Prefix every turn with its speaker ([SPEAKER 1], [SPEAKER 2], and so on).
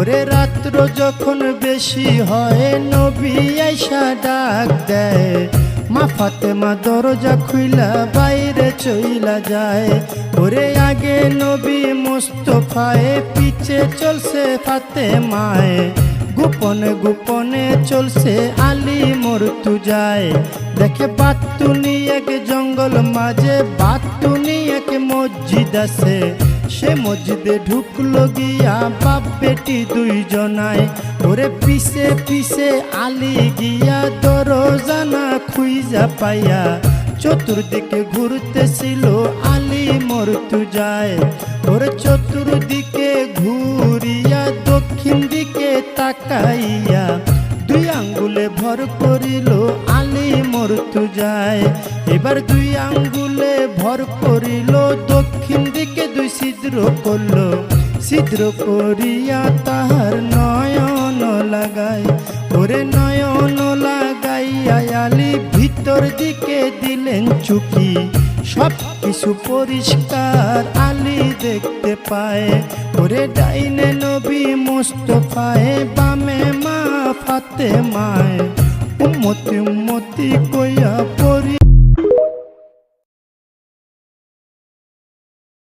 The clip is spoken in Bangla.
[SPEAKER 1] ওরে রাত্র যখন বেশি হয় নবী আইসা ডাক দেয়, মা ফাতেমা দরজা খুইলা বাইরে চইলা যায়। ওরে আগে নবী মুস্তফায়ে, পিছে চলছে ফাতেমায়ে, গোপনে গোপনে চলছে আলী মর্তুজায়। দেখে বাতুনি এক জঙ্গল মাঝে, বাতুনি এক মসজিদ আছে, সে মসজিদে ঢুকলো গিয়া বাপ বেটি দুইজনায়। ওরে পিছে পিছে আলী গিয়া দরজা না খুইজা পাইয়া, চতুর্দিকে ঘুরতেছিল আলী মর্তুজায়। ওরে চতুর্দিকে ঘুরিয়া দক্ষিণ দিকে তাকাইয়া, দুই আঙ্গুলে ভর করিল আলী মর্তুজায়। এবার দুই আঙ্গুলে ভর করিল, দক্ষিণ দিকে দুই ছিদ্র করলো, ছিদ্র করিয়া তাহার নয়ন লাগায়। ওরে নয়ন লাগাইয়া আলী ভিতর দিকে দিলেন চুকি, সব কিছু পরিষ্কার আলী দেখতে পায়। ওরে ডাইনে নবী মুস্তফায়ে, বামে মা ফাতেমায়ে, উম্মতি উম্মতি কইয়া